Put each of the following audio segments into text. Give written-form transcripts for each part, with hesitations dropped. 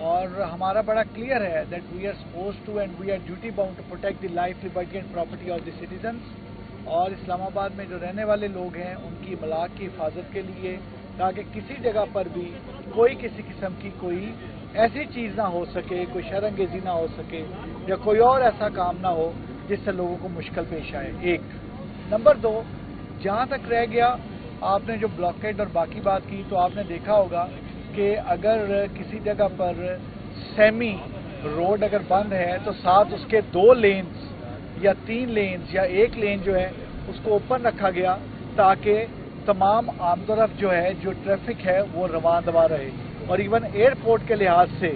और हमारा बड़ा क्लियर है that we are suppose to and we are duty bound to protect the life, liberty and property of the citizens. और इस्लामाबाद में जो रहने वाले लोग हैं उनकी मलाक की हिफाजत के लिए, ताकि किसी जगह पर भी कोई किसी किस्म की कोई ऐसी चीज़ ना हो सके, कोई शर्मंगेज़ी ना हो सके या कोई और ऐसा काम ना हो जिससे लोगों को मुश्किल पेश आए। एक नंबर 2, जहाँ तक रह गया आपने जो ब्लॉकेड और बाकी बात की, तो आपने देखा होगा कि अगर किसी जगह पर सेमी रोड अगर बंद है तो साथ उसके 2 लेन्स या 3 लेन्स या 1 लेन जो है उसको ओपन रखा गया, ताकि तमाम आमदोरफ्त जो है, जो ट्रैफिक है वो रवां दवा रहे। और इवन एयरपोर्ट के लिहाज से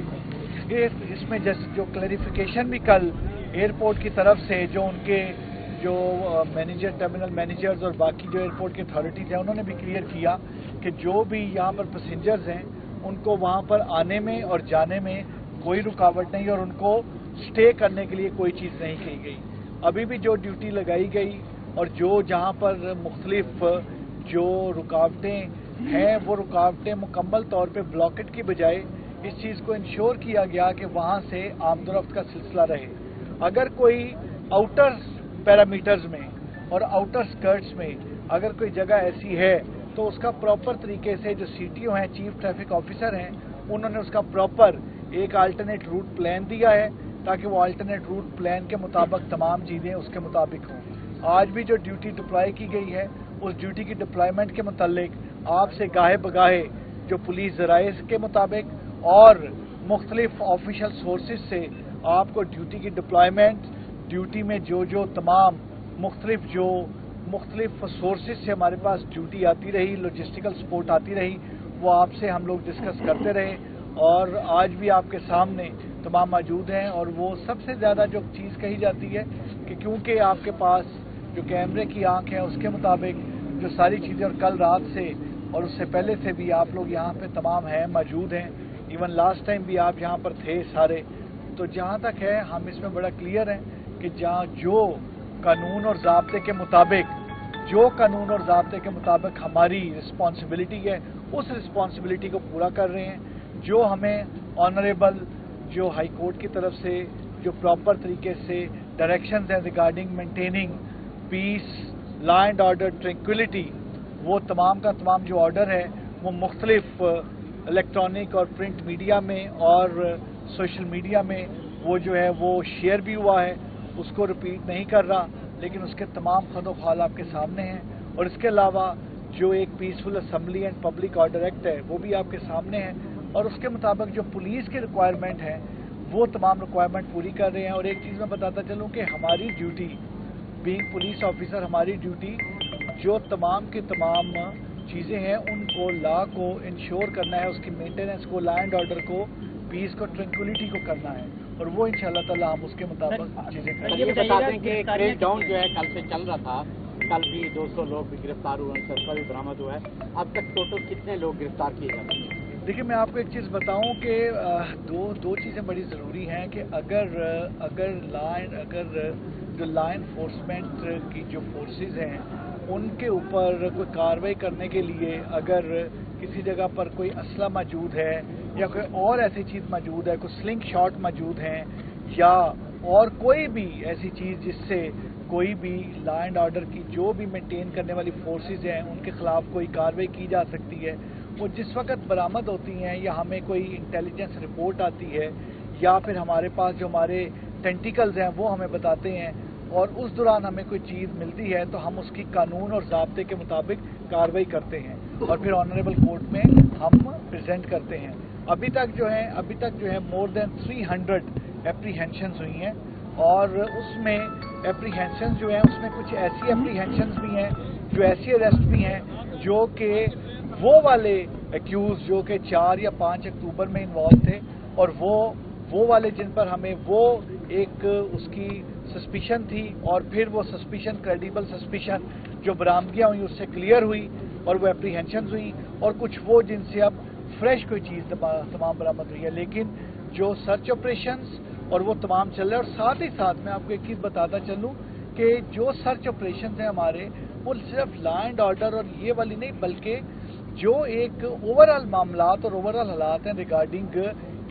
इसमें जैसे जो क्लैरिफिकेशन भी कल एयरपोर्ट की तरफ से जो उनके जो मैनेजर, टर्मिनल मैनेजर्स और बाकी जो एयरपोर्ट की अथॉरिटीज़ हैं, उन्होंने भी क्लियर किया कि जो भी यहाँ पर पैसेंजर्स हैं उनको वहाँ पर आने में और जाने में कोई रुकावट नहीं और उनको स्टे करने के लिए कोई चीज़ नहीं की गई। अभी भी जो ड्यूटी लगाई गई और जो जहाँ पर मुख्तलिफ जो रुकावटें हैं वो रुकावटें मुकम्मल तौर पे ब्लॉकेट की बजाय इस चीज़ को इंश्योर किया गया कि वहाँ से आमदोरफ्त का सिलसिला रहे। अगर कोई आउटर पैरामीटर्स में और आउटर स्कर्ट्स में अगर कोई जगह ऐसी है तो उसका प्रॉपर तरीके से जो CTO हैं, चीफ ट्रैफिक ऑफिसर हैं, उन्होंने उसका प्रॉपर एक अल्टरनेट रूट प्लान दिया है ताकि वो अल्टरनेट रूट प्लान के मुताबिक तमाम चीज़ें उसके मुताबिक हों। आज भी जो ड्यूटी डिप्लॉय की गई है उस ड्यूटी की डिप्लॉयमेंट के मुतालिक आपसे गाहे बगाहे जो पुलिस ज़राए के मुताबिक और मुख्तलिफ ऑफिशियल सोर्सेज से आपको ड्यूटी की डिप्लॉयमेंट, ड्यूटी में जो जो तमाम मुख्तलिफ सोर्सेज से हमारे पास ड्यूटी आती रही, लॉजिस्टिकल सपोर्ट आती रही, वो आपसे हम लोग डिस्कस करते रहे और आज भी आपके सामने तमाम मौजूद हैं। और वो सबसे ज़्यादा जो चीज़ कही जाती है कि क्योंकि आपके पास जो कैमरे की आंख है उसके मुताबिक जो सारी चीज़ें, और कल रात से और उससे पहले से भी आप लोग यहाँ पे तमाम हैं, मौजूद हैं, इवन लास्ट टाइम भी आप यहाँ पर थे सारे। तो जहाँ तक है हम इसमें बड़ा क्लियर हैं कि जहाँ जो कानून और ज़ाब्ते के मुताबिक हमारी रिस्पॉन्सिबिलिटी है उस रिस्पॉन्सिबिलिटी को पूरा कर रहे हैं। जो हमें ऑनरेबल जो हाई कोर्ट की तरफ से जो प्रॉपर तरीके से डायरेक्शंस हैं regarding maintaining peace, law and order, tranquillity, वो तमाम का तमाम जो ऑर्डर है वो मुख्तलिफ इलेक्ट्रॉनिक और प्रिंट मीडिया में और सोशल मीडिया में वो जो है वो शेयर भी हुआ है, उसको रिपीट नहीं कर रहा, लेकिन उसके तमाम खदोखाल आपके सामने हैं। और इसके अलावा जो एक peaceful assembly and public order act है वो भी आपके सामने है और उसके मुताबिक जो पुलिस की रिक्वायरमेंट है वो तमाम रिक्वायरमेंट पूरी कर रहे हैं। और एक चीज़ मैं बताता चलूँ कि हमारी ड्यूटी बीइंग पुलिस ऑफिसर, हमारी ड्यूटी जो तमाम की तमाम चीज़ें हैं उनको लॉ को इंश्योर करना है, उसकी मेंटेनेंस को, लॉ एंड ऑर्डर को, पीस को, ट्रैंक्विलिटी को करना है और वो इंशाल्लाह ताला हम उसके मुताबिक चीज़ें करेंगे। ये बताते हैं कि क्रैक डाउन जो है कल से चल रहा था, कल भी 200 लोग भी गिरफ्तार हुए, सस्ता भी बरामद हुआ है। अब तक टोटल कितने लोग गिरफ्तार किए जाते हैं? देखिए मैं आपको एक चीज़ बताऊं कि दो चीज़ें बड़ी ज़रूरी हैं कि अगर जो लॉ एनफोर्समेंट की जो फोर्सेस हैं उनके ऊपर कोई कार्रवाई करने के लिए अगर किसी जगह पर कोई असला मौजूद है या कोई और ऐसी चीज़ मौजूद है, कोई स्लिंग शॉट मौजूद हैं या और कोई भी ऐसी चीज़ जिससे कोई भी लॉ एंड ऑर्डर की जो भी मेंटेन करने वाली फोर्सेस हैं उनके खिलाफ कोई कार्रवाई की जा सकती है, वो जिस वक्त बरामद होती हैं या हमें कोई इंटेलिजेंस रिपोर्ट आती है या फिर हमारे पास जो हमारे टेंटिकल्स हैं वो हमें बताते हैं और उस दौरान हमें कोई चीज़ मिलती है तो हम उसकी कानून और ज़ाब्ते के मुताबिक कार्रवाई करते हैं और फिर ऑनरेबल कोर्ट में हम प्रेजेंट करते हैं। अभी तक जो है मोर देन 300 एप्रीहेंशंस हुई हैं और उसमें एप्रीहेंशंस जो हैं उसमें कुछ ऐसी एप्रीहेंशंस भी हैं, जो ऐसी अरेस्ट भी हैं जो कि वो वाले एक्यूज जो कि 4 या 5 अक्टूबर में इन्वॉल्व थे और वो वाले जिन पर हमें वो एक उसकी सस्पिशन थी और फिर वो सस्पिशन, क्रेडिबल सस्पिशन जो बरामदियाँ हुई उससे क्लियर हुई और वो एप्रीहेंशंस हुई और कुछ वो जिनसे अब फ्रेश कोई चीज़ तमाम बरामद हुई है। लेकिन जो सर्च ऑपरेशंस और वो तमाम चल रहे हैं और साथ ही साथ मैं आपको एक चीज़ बताता चलूँ कि जो सर्च ऑपरेशंस हैं हमारे वो सिर्फ लॉ एंड ऑर्डर और ये वाली नहीं बल्कि जो एक ओवरऑल मामलात और ओवरऑल हालात हैं रिगार्डिंग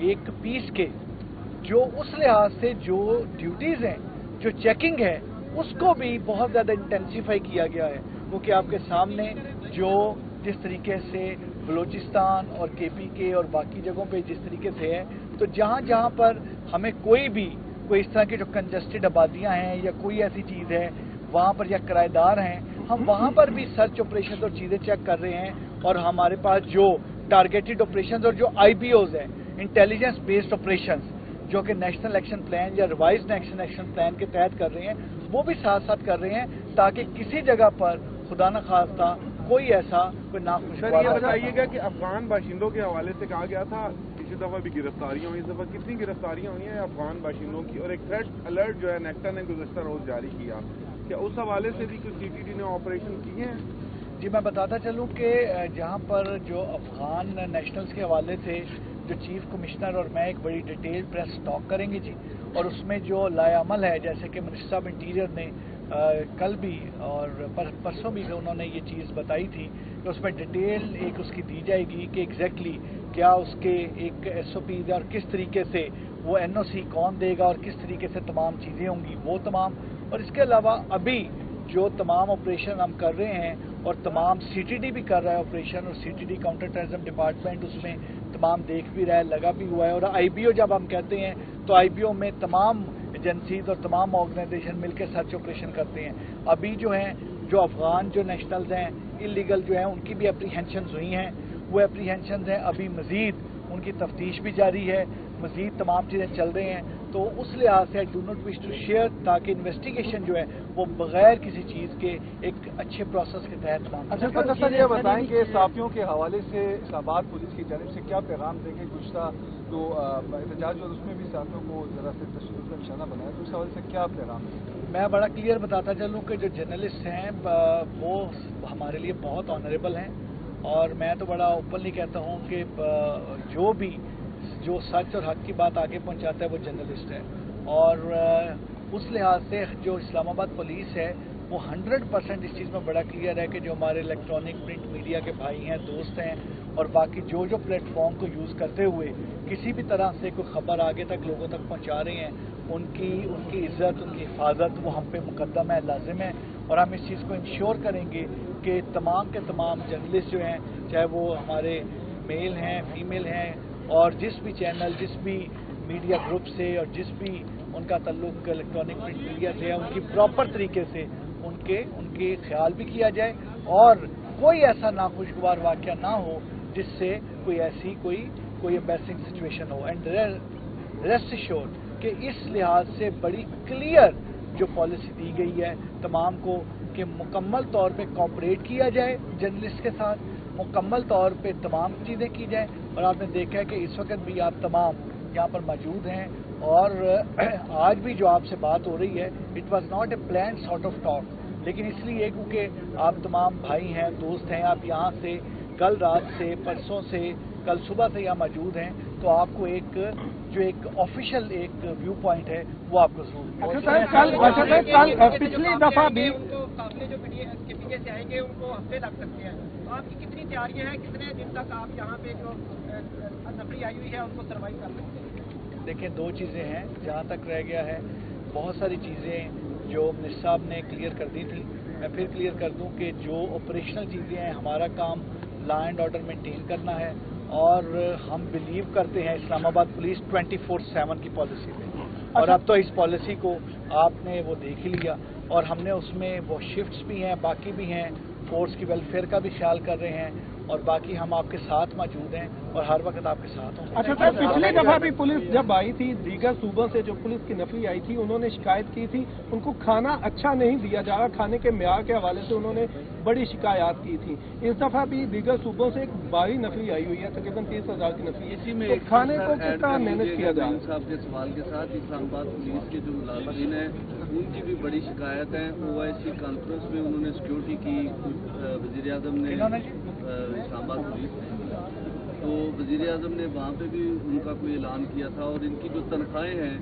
एक पीस के जो उस लिहाज से जो ड्यूटीज़ हैं, जो चेकिंग है, उसको भी बहुत ज़्यादा इंटेंसिफाई किया गया है। क्योंकि आपके सामने जो जिस तरीके से बलूचिस्तान और केपी के और बाकी जगहों पे जिस तरीके से है, तो जहाँ जहाँ पर हमें कोई इस तरह की जो कंजस्टेड आबादियाँ हैं या कोई ऐसी चीज़ है वहाँ पर, या किराएदार हैं, हम वहाँ पर भी सर्च ऑपरेशन और चीज़ें चेक कर रहे हैं। और हमारे पास जो टारगेटेड ऑपरेशन और जो IBOs हैं, इंटेलिजेंस बेस्ड ऑपरेशंस, जो कि नेशनल एक्शन प्लान या रिवाइज्ड नेशनल एक्शन प्लान के तहत कर रहे हैं, वो भी साथ साथ कर रहे हैं, ताकि किसी जगह पर खुदा न खास्ता कोई ऐसा कोई नाखुशगवार। ये बताइएगा कि अफगान बाशिंदों के हवाले से कहा गया था पिछली दफा भी गिरफ्तारियां हुई, इस दफा कितनी गिरफ्तारियां हुई हैं अफगान बाशिंदों की, और एक थ्रेट अलर्ट जो है नेक्टा ने गुज़श्ता रोज जारी किया, क्या उस हवाले से भी कुछ CTD ने ऑपरेशन किए हैं? जी, मैं बताता चलूं कि जहां पर जो अफगान नेशनल्स के हवाले से जो चीफ कमिश्नर और मैं एक बड़ी डिटेल प्रेस टॉक करेंगे जी, और उसमें जो लायामल है, जैसे कि मिनिस्टर ऑफ इंटीरियर ने कल भी और परसों भी उन्होंने ये चीज़ बताई थी कि उसमें डिटेल एक उसकी दी जाएगी कि एग्जैक्टली क्या उसके एक SOP और किस तरीके से वो NOC कौन देगा और किस तरीके से तमाम चीज़ें होंगी वो तमाम। और इसके अलावा अभी जो तमाम ऑपरेशन हम कर रहे हैं और तमाम CTD भी कर रहा है ऑपरेशन, और CTD काउंटर टेररिज्म डिपार्टमेंट उसमें तमाम देख भी रहा है, लगा भी हुआ है। और IBO जब हम कहते हैं तो IBO में तमाम एजेंसीज और तमाम ऑर्गेनाइजेशन मिलकर सर्च ऑपरेशन करते हैं। अभी जो हैं जो अफगान जो नेशनल्स हैं इलीगल जो हैं उनकी भी एप्रीहेंशंस हुई हैं, वो एप्रीहेंशंस हैं, अभी मजीद उनकी तफ्तीश भी जारी है, मजीद तमाम चीज़ें चल रही हैं। तो उस लिहाज से I do not wish to share, ताकि इन्वेस्टिगेशन जो है वो बगैर किसी चीज़ के एक अच्छे प्रोसेस के तहत मांग। अच्छा सर, ये बताएं कि साफियों के हवाले से इस्लामाबाद पुलिस की जानिब से क्या पैगाम देंगे? गुज़श्ता जो एहतजाज और उसमें भी साफियों को ज़रा से तशद्दुद का निशाना बनाया, तो उस हवाले से क्या पैगाम देंगे? मैं बड़ा क्लियर बताता चलूँ कि जो जर्नलिस्ट हैं वो हमारे लिए बहुत ऑनरेबल हैं, और मैं तो बड़ा ओपनली कहता हूँ कि जो सच और हक की बात आगे पहुँचाता है वो जर्नलिस्ट है। और उस लिहाज से जो इस्लामाबाद पुलिस है वो 100% इस चीज़ में बड़ा क्लियर है कि जो हमारे इलेक्ट्रॉनिक प्रिंट मीडिया के भाई हैं, दोस्त हैं, और बाकी जो प्लेटफॉर्म को यूज़ करते हुए किसी भी तरह से कोई खबर आगे तक लोगों तक पहुंचा रहे हैं, उनकी इज्जत, उनकी हिफाजत वो हम पे मुकद्दम है, लाजिम है। और हम इस चीज़ को इंश्योर करेंगे कि तमाम के तमाम जर्नलिस्ट जो हैं, चाहे वो हमारे मेल हैं, फीमेल हैं, और जिस भी चैनल, जिस भी मीडिया ग्रुप से और जिस भी उनका ताल्लुक इलेक्ट्रॉनिक प्रिंट मीडिया से है, उनकी प्रॉपर तरीके से उनके ख्याल भी किया जाए, और कोई ऐसा नाखुशगवार वाक़या ना हो जिससे कोई एम्बैरसिंग सिचुएशन हो। एंड रेस्ट एश्योर्ड कि इस लिहाज से बड़ी क्लियर जो पॉलिसी दी गई है तमाम को कि मुकम्मल तौर पे कोऑपरेट किया जाए जर्नलिस्ट के साथ, मुकम्मल तौर पे तमाम चीज़ें की जाए। और आपने देखा है कि इस वक्त भी आप तमाम यहाँ पर मौजूद हैं, और आज भी जो आपसे बात हो रही है, it was not a plan sort of talk, लेकिन इसलिए क्योंकि आप तमाम भाई हैं, दोस्त हैं, आप यहाँ से कल रात से, परसों से, कल सुबह से यहाँ मौजूद हैं, तो आपको एक ऑफिशियल एक व्यू पॉइंट है वो आपको जरूर। कल पिछली दफा भी काफिले जो KPK से आएंगे उनको हफ्ते लग सकते हैं, तो आपकी कितनी तैयारियां हैं, कितने दिन तक आप यहाँ पे जो नफरी आई हुई है उनको सर्वाइव कर सकते हैं? देखिए, दो चीज़ें हैं, जहाँ तक रह गया है बहुत सारी चीज़ें जो मिनिस्टर साहब ने क्लियर कर दी थी, मैं फिर क्लियर कर दूं कि जो ऑपरेशनल चीज़ें हैं, हमारा काम लॉ एंड ऑर्डर मेंटेन करना है, और हम बिलीव करते हैं इस्लामाबाद पुलिस 24/7 की पॉलिसी पे। और अब तो इस पॉलिसी को आपने वो देख ही लिया, और हमने उसमें वो शिफ्ट्स भी हैं, बाकी भी हैं, फोर्स की वेलफेयर का भी ख्याल कर रहे हैं, और बाकी हम आपके साथ मौजूद हैं और हर वक्त आपके साथ होंगे। अच्छा सर, पिछली दफा भी पुलिस जब आई थी, दीगर सूबों से जो पुलिस की नफरी आई थी, उन्होंने शिकायत की थी उनको खाना अच्छा नहीं दिया जा रहा, खाने के मेयार के हवाले से उन्होंने बड़ी शिकायत की थी। इस दफा भी दीगर सूबों से एक भारी नफरी आई हुई है, तकरीबन 30,000 की नफरी। इसी में तो खाने को किस तरह मैनेज किया जाए? साहब के सवाल के साथ इस्लामाबाद पुलिस के जो मुलाजिम हैं उनकी भी बड़ी शिकायत है। OIC कॉन्फ्रेंस में उन्होंने सिक्योरिटी की, वज़ीर आज़म ने इस्लामाबाद पुलिस तो वज़ीर आज़म ने वहाँ पे भी उनका कोई ऐलान किया था, और इनकी जो तनख्वाहें हैं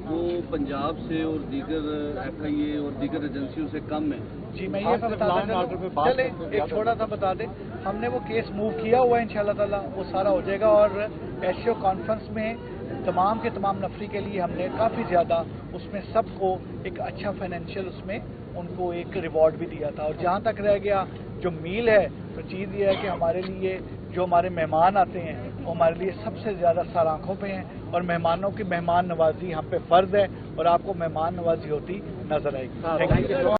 वो पंजाब से और दीगर FIA और दीगर एजेंसियों से कम है। जी, मैं ये चले एक छोटा सा बता दें, हमने वो केस मूव किया हुआ है, इंशाल्लाह ताला वो सारा हो जाएगा, और एशियो कॉन्फ्रेंस में तमाम के तमाम नफरी के लिए हमने काफ़ी ज़्यादा उसमें सबको एक अच्छा फाइनेंशियल उसमें उनको एक रिवॉर्ड भी दिया था। और जहाँ तक रह गया जो मील है, तो चीज़ ये है कि हमारे लिए जो हमारे मेहमान आते हैं वो हमारे लिए सबसे ज़्यादा सर आँखों पे हैं, और मेहमानों की मेहमान नवाजी हम पे फ़र्ज़ है, और आपको मेहमान नवाजी होती नज़र आएगी।